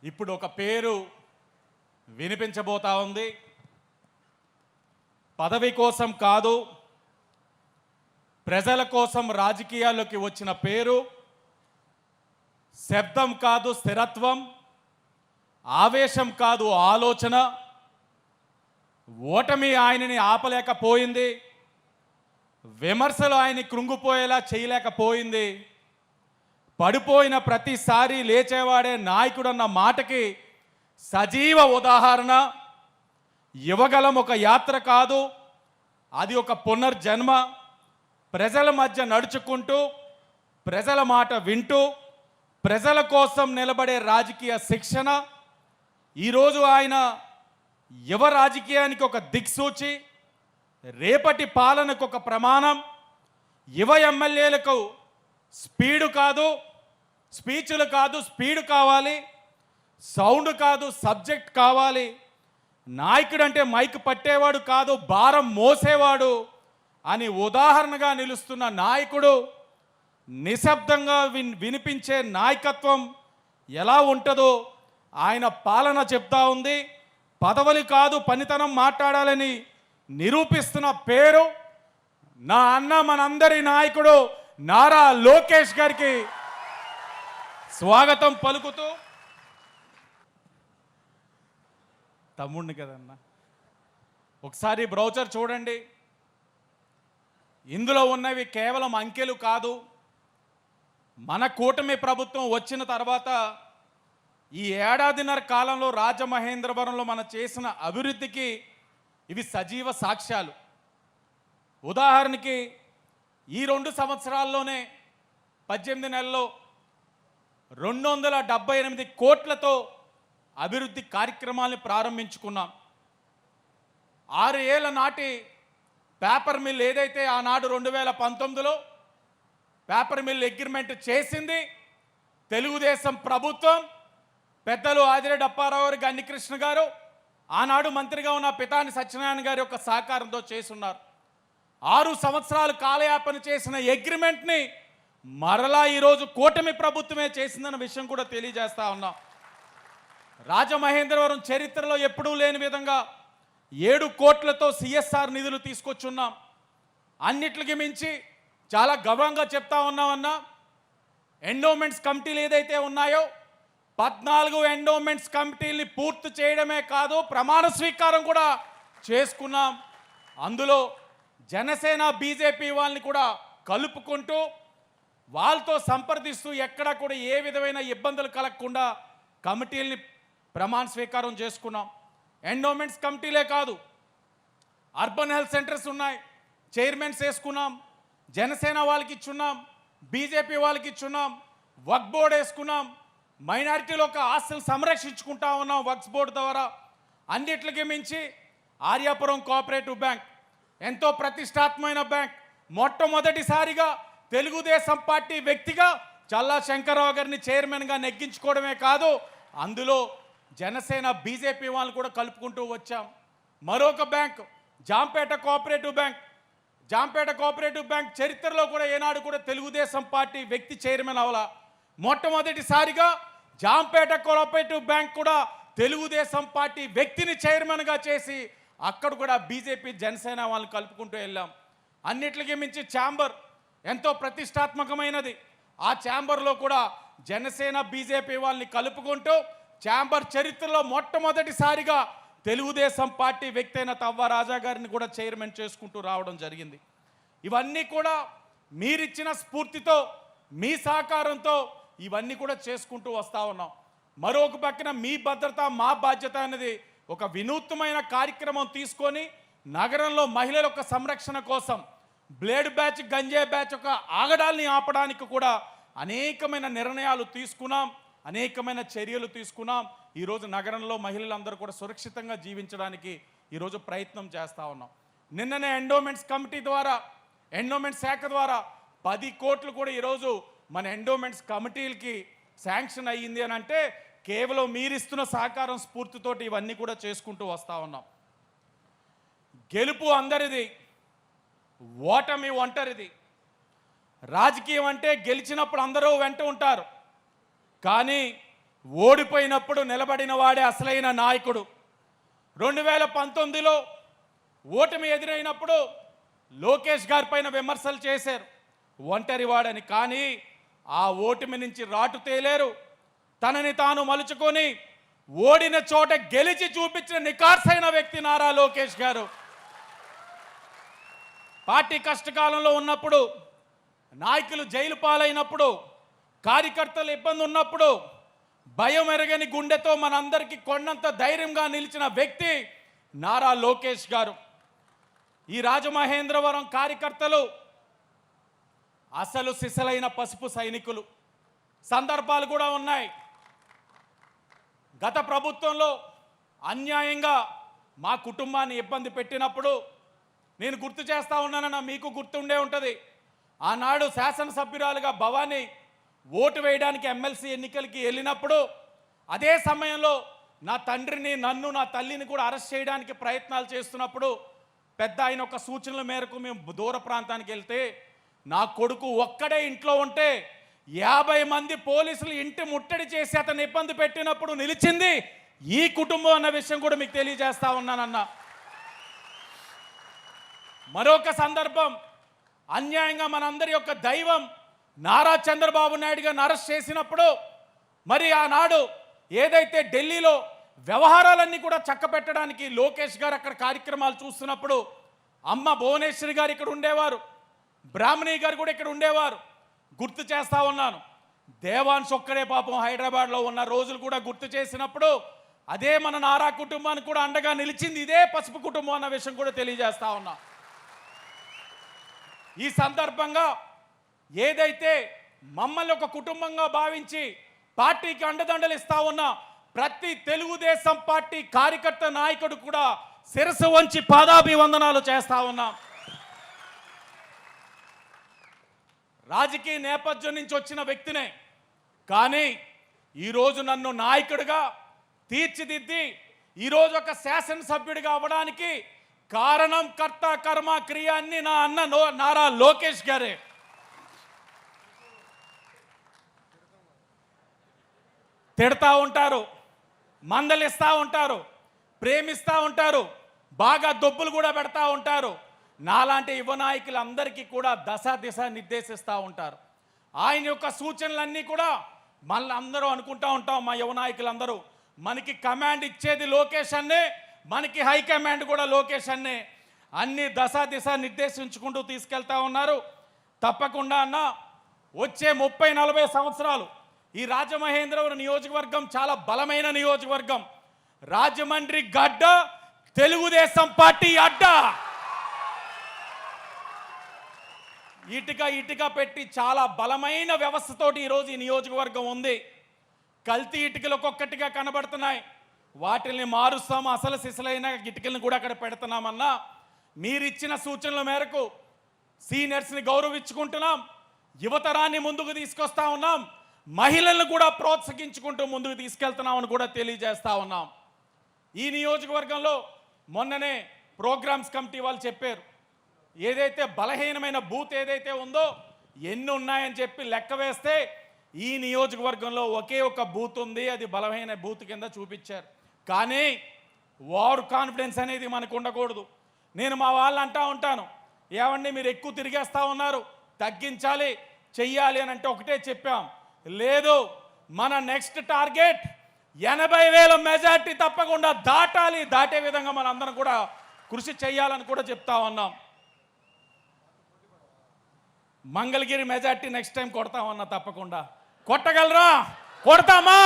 ఇప్పుడు ఒక పేరు వినిపించబోతా ఉంది. పదవి కోసం కాదు, ప్రజల కోసం రాజకీయాల్లోకి వచ్చిన పేరు. శబ్దం కాదు స్థిరత్వం, ఆవేశం కాదు ఆలోచన. ఓటమి ఆయనని ఆపలేకపోయింది, విమర్శలు ఆయన్ని కృంగిపోయేలా చేయలేకపోయింది. పడిపోయిన ప్రతిసారి లేచేవాడే నాయకుడన్న మాటకి సజీవ ఉదాహరణ. యువగలం ఒక యాత్ర కాదు, అది ఒక పునర్జన్మ. ప్రజల మధ్య నడుచుకుంటూ, ప్రజల మాట వింటూ, ప్రజల కోసం నిలబడే రాజకీయ శిక్షణ. ఈరోజు ఆయన యువ రాజకీయానికి ఒక దిక్సూచి, రేపటి పాలనకు ఒక ప్రమాణం. యువ ఎమ్మెల్యేలకు స్పీడు కాదు, స్పీచ్లు కాదు, స్పీడ్ కావాలి. సౌండ్ కాదు, సబ్జెక్ట్ కావాలి. నాయకుడు అంటే మైక్ పట్టేవాడు కాదు, భారం మోసేవాడు అని ఉదాహరణగా నిలుస్తున్న నాయకుడు. నిశ్శబ్దంగా వినిపించే నాయకత్వం ఎలా ఉంటుందో ఆయన పాలన చెప్తా ఉంది. పదవులు కాదు, పనితనం మాట్లాడాలని నిరూపిస్తున్న పేరు నా అన్న, మనందరి నాయకుడు నారా లోకేష్ గారికి స్వాగతం పలుకుతూ. తమ్ముడిని కదన్నా, ఒకసారి బ్రౌచర్ చూడండి. ఇందులో ఉన్నవి కేవలం అంకెలు కాదు. మన కూటమి ప్రభుత్వం వచ్చిన తర్వాత ఈ ఏడాదిన్నర కాలంలో రాజమహేంద్రవరంలో మనం చేసిన అభివృద్ధికి ఇవి సజీవ సాక్ష్యాలు. ఉదాహరణకి ఈ 2 సంవత్సరాల్లోనే 18 నెలల్లో 278 కోట్లతో అభివృద్ధి కార్యక్రమాలను ప్రారంభించుకున్నాం. 6 ఏళ్ల నాటి పేపర్ మిల్ ఏదైతే ఆనాడు 2019లో పేపర్ మిల్ అగ్రిమెంట్ చేసింది తెలుగుదేశం ప్రభుత్వం, పెద్దలు ఆదిరెడ్డి అప్పారావు గారు, గన్నికృష్ణ గారు, ఆనాడు మంత్రిగా ఉన్న పితాని సత్యనారాయణ గారి యొక్క సహకారంతో చేసున్నారు. 6 సంవత్సరాలు కాలయాపన చేసిన అగ్రిమెంట్ని మరలా ఈరోజు కూటమి ప్రభుత్వమే చేసిందన్న విషయం కూడా తెలియజేస్తా ఉన్నాం. రాజమహేంద్రవరం చరిత్రలో ఎప్పుడూ లేని విధంగా 7 కోట్లతో సిఎస్ఆర్ నిధులు తీసుకొచ్చున్నాం. అన్నిటికి మించి చాలా గర్వంగా చెప్తా ఉన్నామన్నా, ఎండోమెంట్స్ కమిటీలు ఏదైతే ఉన్నాయో 14 ఎండోమెంట్స్ కమిటీల్ని పూర్తి చేయడమే కాదు, ప్రమాణ స్వీకారం కూడా చేసుకున్నాం. అందులో జనసేన, బీజేపీ వాళ్ళని కూడా కలుపుకుంటూ, వాళ్ళతో సంప్రదిస్తూ ఎక్కడా కూడా ఏ విధమైన ఇబ్బందులు కలగకుండా కమిటీల్ని ప్రమాణ స్వీకారం చేసుకున్నాం. ఎండోమెంట్స్ కమిటీలే కాదు, అర్బన్ హెల్త్ సెంటర్స్ ఉన్నాయి, చైర్మన్స్ వేసుకున్నాం. జనసేన వాళ్ళకి ఇచ్చున్నాం, బీజేపీ వాళ్ళకి ఇచ్చున్నాం. వక్ఫ్ బోర్డు వేసుకున్నాం. మైనారిటీలో ఒక ఆస్తులు సంరక్షించుకుంటా ఉన్నాం వక్ఫ్ బోర్డు ద్వారా. అన్నిటికి మించి ఆర్యాపురం కోఆపరేటివ్ బ్యాంక్ ఎంతో ప్రతిష్టాత్మకమైన బ్యాంక్. మొట్టమొదటిసారిగా తెలుగుదేశం పార్టీ వ్యక్తిగా చల్లా శంకర్రావు గారిని చైర్మన్గా నెగ్గించుకోవడమే కాదు, అందులో జనసేన, బీజేపీ వాళ్ళు కూడా కలుపుకుంటూ వచ్చాం. మరొక bank Jampeta cooperative bank. Jampeta cooperative bank చరిత్రలో కూడా ఏనాడు కూడా తెలుగుదేశం పార్టీ వ్యక్తి చైర్మన్ అవలా. మొట్టమొదటిసారిగా జాంపేట కోఆపరేటివ్ బ్యాంక్ కూడా తెలుగుదేశం పార్టీ వ్యక్తిని చైర్మన్గా చేసి అక్కడ కూడా బీజేపీ, జనసేన వాళ్ళని కలుపుకుంటూ వెళ్ళాం. అన్నిటికీ మించి ఛాంబర్ ఎంతో ప్రతిష్టాత్మకమైనది. ఆ ఛాంబర్లో కూడా జనసేన, బీజేపీ వాళ్ళని కలుపుకుంటూ ఛాంబర్ చరిత్రలో మొట్టమొదటిసారిగా తెలుగుదేశం పార్టీ వ్యక్తి అయిన తవ్వ రాజా గారిని కూడా చైర్మన్ చేసుకుంటూ రావడం జరిగింది. ఇవన్నీ కూడా మీరిచ్చిన స్ఫూర్తితో, మీ సహకారంతో ఇవన్నీ కూడా చేసుకుంటూ వస్తూ ఉన్నాం. మరొక పక్కన మీ భద్రత మా బాధ్యత అనేది ఒక వినూత్నమైన కార్యక్రమం తీసుకొని నగరంలో మహిళల యొక్క సంరక్షణ కోసం బ్లేడ్ బ్యాచ్, గంజాయి బ్యాచ్ యొక్క ఆగడాల్ని ఆపడానికి కూడా అనేకమైన నిర్ణయాలు తీసుకున్నాం, అనేకమైన చర్యలు తీసుకున్నాం. ఈరోజు నగరంలో మహిళలందరూ కూడా సురక్షితంగా జీవించడానికి ఈరోజు ప్రయత్నం చేస్తూ ఉన్నాం. నిన్ననే ఎండోమెంట్స్ కమిటీ ద్వారా, ఎండోమెంట్స్ శాఖ ద్వారా 10 కోట్లు కూడా ఈరోజు మన ఎండోమెంట్స్ కమిటీలకి శాంక్షన్ అయ్యింది అని అంటే కేవలం మీరిస్తున్న సహకారం, స్ఫూర్తితోటి ఇవన్నీ కూడా చేసుకుంటూ వస్తూ ఉన్నాం. గెలుపు అందరిది, ఓటమి ఒంటరిది. రాజకీయం అంటే గెలిచినప్పుడు అందరూ వెంట ఉంటారు, కానీ ఓడిపోయినప్పుడు నిలబడిన వాడే అసలైన నాయకుడు. 2019లో ఓటమి ఎదురైనప్పుడు లోకేష్ గారి పైన విమర్శలు చేశారు, ఒంటరివాడని. కానీ ఆ ఓటమి నుంచి రాటు తేలేరు. తనని తాను మలుచుకొని ఓడిన చోట గెలిచి చూపించిన నికార్సైన వ్యక్తి నారా లోకేష్ గారు. పార్టీ కష్టకాలంలో ఉన్నప్పుడు, నాయకులు జైలు పాలైనప్పుడు, కార్యకర్తలు ఇబ్బంది ఉన్నప్పుడు భయం ఎరగని గుండెతో మనందరికీ కొండంత ధైర్యంగా నిలిచిన వ్యక్తి నారా లోకేష్ గారు. ఈ రాజమహేంద్రవరం కార్యకర్తలు అసలు సిసలైన పసుపు సైనికులు. సందర్భాలు కూడా ఉన్నాయి. గత ప్రభుత్వంలో అన్యాయంగా మా కుటుంబాన్ని ఇబ్బంది పెట్టినప్పుడు నేను గుర్తు చేస్తూ ఉన్నానన్న, మీకు గుర్తుండే ఉంటుంది. ఆనాడు శాసనసభ్యురాలుగా భవానీ ఓటు వేయడానికి ఎమ్మెల్సీ ఎన్నికలకి వెళ్ళినప్పుడు అదే సమయంలో నా తండ్రిని, నన్ను, నా తల్లిని కూడా అరెస్ట్ చేయడానికి ప్రయత్నాలు చేస్తున్నప్పుడు పెద్ద ఆయన ఒక సూచనల మేరకు మేము దూర ప్రాంతానికి వెళ్తే నా కొడుకు ఒక్కడే ఇంట్లో ఉంటే 50 మంది పోలీసులు ఇంటి ముట్టడి చేసి అతను ఇబ్బంది పెట్టినప్పుడు నిలిచింది ఈ కుటుంబం అన్న విషయం కూడా మీకు తెలియజేస్తా ఉన్నానన్న. మరొక సందర్భం, అన్యాయంగా మనందరి యొక్క దైవం నారా చంద్రబాబు నాయుడు గారిని అరెస్ట్ చేసినప్పుడు మరి ఆనాడు ఏదైతే ఢిల్లీలో వ్యవహారాలన్నీ కూడా చక్కబెట్టడానికి లోకేష్ గారు అక్కడ కార్యక్రమాలు చూస్తున్నప్పుడు అమ్మ భువనేశ్వరి గారు ఇక్కడ ఉండేవారు, బ్రాహ్మణి గారు కూడా ఇక్కడ ఉండేవారు. గుర్తు చేస్తా ఉన్నాను. దేవాన్స్ ఒక్కడే పాపం హైదరాబాద్లో ఉన్న రోజులు కూడా గుర్తు చేసినప్పుడు అదే మన నారా కుటుంబానికి కూడా అండగా నిలిచింది ఇదే పసుపు కుటుంబం అన్న విషయం కూడా తెలియజేస్తా ఉన్నా. ఈ సందర్భంగా ఏదైతే మమ్మల్ని ఒక కుటుంబంగా భావించి పార్టీకి అండదండలు ఇస్తా ఉన్న ప్రతి తెలుగుదేశం పార్టీ కార్యకర్త నాయకుడు కూడా శిరస్సు వంచి పాదాభివందనాలు చేస్తా ఉన్నాం. రాజకీయ నేపథ్యం నుంచి వచ్చిన వ్యక్తినే, కానీ ఈరోజు నన్ను నాయకుడిగా తీర్చిదిద్ది ఈరోజు ఒక శాసనసభ్యుడిగా అవ్వడానికి కారణం, కర్త, కర్మ, క్రియ అన్ని నా అన్న నారా లోకేష్ గారే. తిడతా ఉంటారు, మందలిస్తూ ఉంటారు, ప్రేమిస్తూ ఉంటారు, బాగా దొబ్బులు కూడా పెడతా ఉంటారు. నాలాంటి యువ నాయకులందరికీ కూడా దిశ నిర్దేశిస్తూ ఉంటారు. ఆయన యొక్క సూచనలన్నీ కూడా మళ్ళీ అందరూ అనుకుంటూ ఉంటాం, మా యువ నాయకులందరూ మనకి కమాండ్ ఇచ్చేది లోకేష్ అన్నే, మనకి హైకమాండ్ కూడా లోకేష్ అన్నే. అన్ని దిశ నిర్దేశించుకుంటూ తీసుకెళ్తా ఉన్నారు. తప్పకుండా అన్న వచ్చే 30-40 సంవత్సరాలు ఈ రాజమహేంద్రవరం నియోజకవర్గం చాలా బలమైన నియోజకవర్గం. రాజమండ్రి గడ్డ, తెలుగుదేశం పార్టీ అడ్డ. ఇటుక పెట్టి చాలా బలమైన వ్యవస్థతోటి ఈరోజు ఈ నియోజకవర్గం ఉంది. కల్తీ ఇటుకలు ఒక్కొక్కటిగా కనబడుతున్నాయి, వాటిని మారుస్తాం. అసలు సిసలైన ఇటుకలను కూడా అక్కడ పెడుతున్నామన్నా మీరిచ్చిన సూచనల మేరకు సీనియర్స్ని గౌరవించుకుంటున్నాం, యువతరాన్ని ముందుకు తీసుకొస్తా ఉన్నాం, మహిళలను కూడా ప్రోత్సహించుకుంటూ ముందుకు తీసుకెళ్తున్నామని కూడా తెలియజేస్తా ఉన్నాం. ఈ నియోజకవర్గంలో మొన్ననే ప్రోగ్రామ్స్ కమిటీ వాళ్ళు చెప్పారు, ఏదైతే బలహీనమైన బూత్ ఏదైతే ఉందో ఎన్ని ఉన్నాయని చెప్పి లెక్క వేస్తే ఈ నియోజకవర్గంలో ఒకే ఒక బూత్ ఉంది, అది బలహీన బూత్ కింద చూపించారు. కానీ ఓవర్ కాన్ఫిడెన్స్ అనేది మనకు ఉండకూడదు. నేను మా వాళ్ళు అంటా ఉంటాను, ఏమండి మీరు ఎక్కువ తిరిగేస్తూ ఉన్నారు, తగ్గించాలి చెయ్యాలి అని అంటే ఒకటే చెప్పాం, లేదు మన నెక్స్ట్ టార్గెట్ 80,000 మెజార్టీ తప్పకుండా దాటాలి, దాటే విధంగా మన అందరం కూడా కృషి చేయాలని కూడా చెప్తా ఉన్నాం. మంగళగిరి మెజార్టీ నెక్స్ట్ టైం కొడతామన్నా, తప్పకుండా కొట్టగలరా? కొడతామా?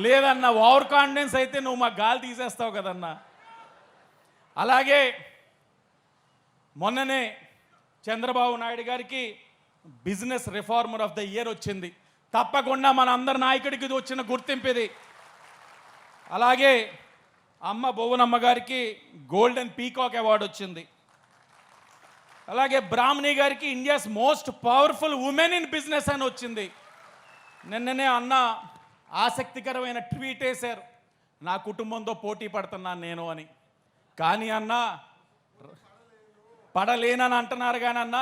లేదన్నా, ఓవర్ కాన్ఫిడెన్స్ అయితే నువ్వు మా గాలి తీసేస్తావు కదన్నా. అలాగే మొన్ననే చంద్రబాబు నాయుడు గారికి business reformer of the year వచ్చింది. తప్పకుండా మన అందరి నాయకుడికి ఇది వచ్చిన గుర్తింపు ఇది. అలాగే అమ్మ భువనమ్మ గారికి గోల్డెన్ పీకాక్ అవార్డు వచ్చింది. అలాగే బ్రాహ్మణి గారికి India's most powerful women in business అని వచ్చింది. నిన్ననే అన్న ఆసక్తికరమైన ట్వీట్ వేశారు, నా కుటుంబంతో పోటీ పడుతున్నాను నేను అని. కానీ అన్న పడలేనని అంటున్నారు, కానీ అన్న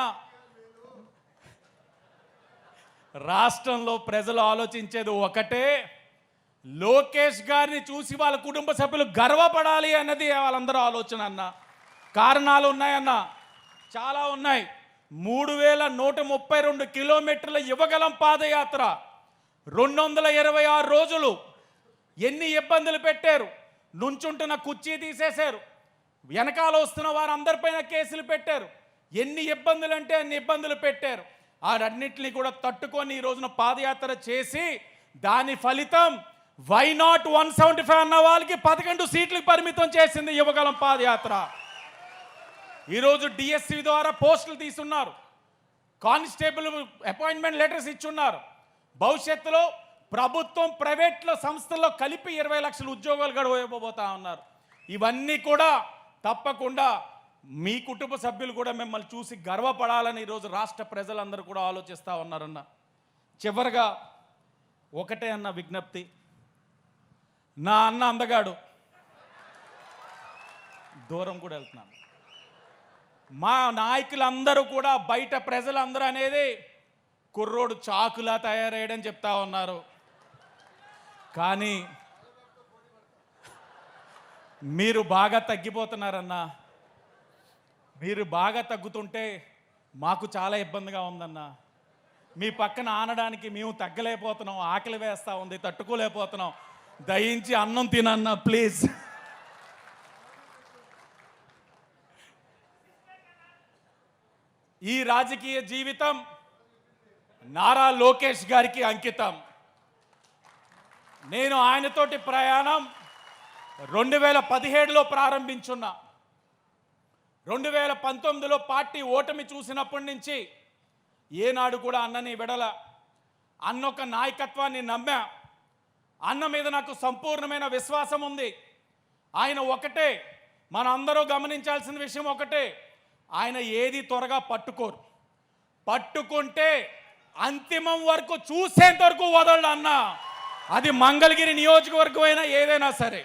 రాష్ట్రంలో ప్రజలు ఆలోచించేది ఒకటే, లోకేష్ గారిని చూసి వాళ్ళ కుటుంబ సభ్యులు గర్వపడాలి అన్నది వాళ్ళందరూ ఆలోచన అన్న. కారణాలు ఉన్నాయన్న, చాలా ఉన్నాయి. 3132 కిలోమీటర్ల యువగలం పాదయాత్ర, 226 రోజులు. ఎన్ని ఇబ్బందులు పెట్టారు. నుంచుంటున్న కుర్చీ తీసేశారు, వెనకాల వస్తున్న వారందరిపైన కేసులు పెట్టారు. ఎన్ని ఇబ్బందులు అంటే అన్ని ఇబ్బందులు పెట్టారు. వాటన్నిటిని కూడా తట్టుకొని ఈ రోజున పాదయాత్ర చేసి దాని ఫలితం వై నాట్ 175 అన్న వాళ్ళకి 11 సీట్లకు పరిమితం చేసింది యువగలం పాదయాత్ర. ఈరోజు డిఎస్సి ద్వారా పోస్టులు తీసున్నారు, కానిస్టేబుల్ అపాయింట్మెంట్ లెటర్స్ ఇచ్చున్నారు. భవిష్యత్తులో ప్రభుత్వం ప్రైవేట్లో సంస్థల్లో కలిపి 20 లక్షల ఉద్యోగాలు గడవబోతా ఉన్నారు. ఇవన్నీ కూడా తప్పకుండా మీ కుటుంబ సభ్యులు కూడా మిమ్మల్ని చూసి గర్వపడాలని ఈరోజు రాష్ట్ర ప్రజలందరూ కూడా ఆలోచిస్తూ ఉన్నారన్న. చివరిగా ఒకటే అన్న విజ్ఞప్తి, నా అన్న అందగాడు, దూరం కూడా వెళ్తున్నాను. మా నాయకులందరూ కూడా బయట ప్రజలందరూ అనేది కుర్రోడు చాకులా తయారయ్యాడని చెప్తా ఉన్నారు. కానీ మీరు బాగా తగ్గిపోతున్నారన్నా. మీరు బాగా తగ్గుతుంటే మాకు చాలా ఇబ్బందిగా ఉందన్న. మీ పక్కన ఆనడానికి మేము తగ్గలేకపోతున్నాం, ఆకలి వేస్తూ ఉంది, తట్టుకోలేకపోతున్నాం. దయించి అన్నం తినన్నా ప్లీజ్. ఈ రాజకీయ జీవితం నారా లోకేష్ గారికి అంకితం. నేను ఆయనతోటి ప్రయాణం 2017లో ప్రారంభించున్నా. 2019లో పార్టీ ఓటమి చూసినప్పటి నుంచి ఏనాడు కూడా అన్నని విడల. అన్నొక నాయకత్వాన్ని నమ్మా. అన్న మీద నాకు సంపూర్ణమైన విశ్వాసం ఉంది. ఆయన ఒకటే, మనందరూ గమనించాల్సిన విషయం ఒకటే, ఆయన ఏది త్వరగా పట్టుకోరు. పట్టుకుంటే అంతిమం వరకు చూసేంత వరకు వదలడు అన్న. అది మంగళగిరి నియోజకవర్గం అయినా ఏదైనా సరే.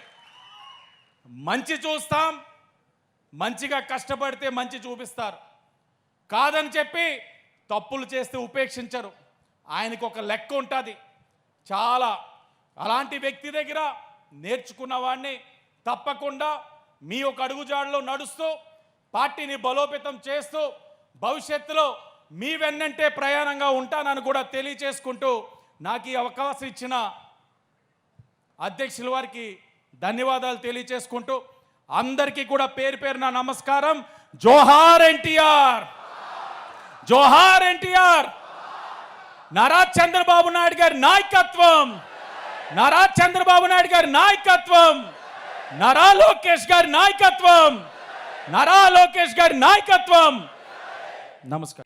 మంచి చూస్తాం, మంచిగా కష్టపడితే మంచి చూపిస్తారు. కాదని చెప్పి తప్పులు చేస్తే ఉపేక్షించరు. ఆయనకు ఒక లెక్క ఉంటుంది చాలా. అలాంటి వ్యక్తి దగ్గర నేర్చుకున్న వాడిని తప్పకుండా మీ ఒక అడుగుజాడలో నడుస్తూ పార్టీని బలోపేతం చేస్తూ భవిష్యత్తులో మీ వెన్నంటే ప్రయాణంగా ఉంటానని కూడా తెలియచేసుకుంటూ నాకు ఈ అవకాశం ఇచ్చిన అధ్యక్షుల వారికి ధన్యవాదాలు తెలియచేసుకుంటూ అందరికీ కూడా పేరు పేరున నమస్కారం. జోహార్ ఎన్టీఆర్, జోహార్ ఎన్టీఆర్. నారా చంద్రబాబు నాయుడు గారి నాయకత్వం, నారా చంద్రబాబు నాయుడు గారి నాయకత్వం, నారా లోకేష్ గారి నాయకత్వం, నారా లోకేష్ గారి నాయకత్వం. నమస్కారం.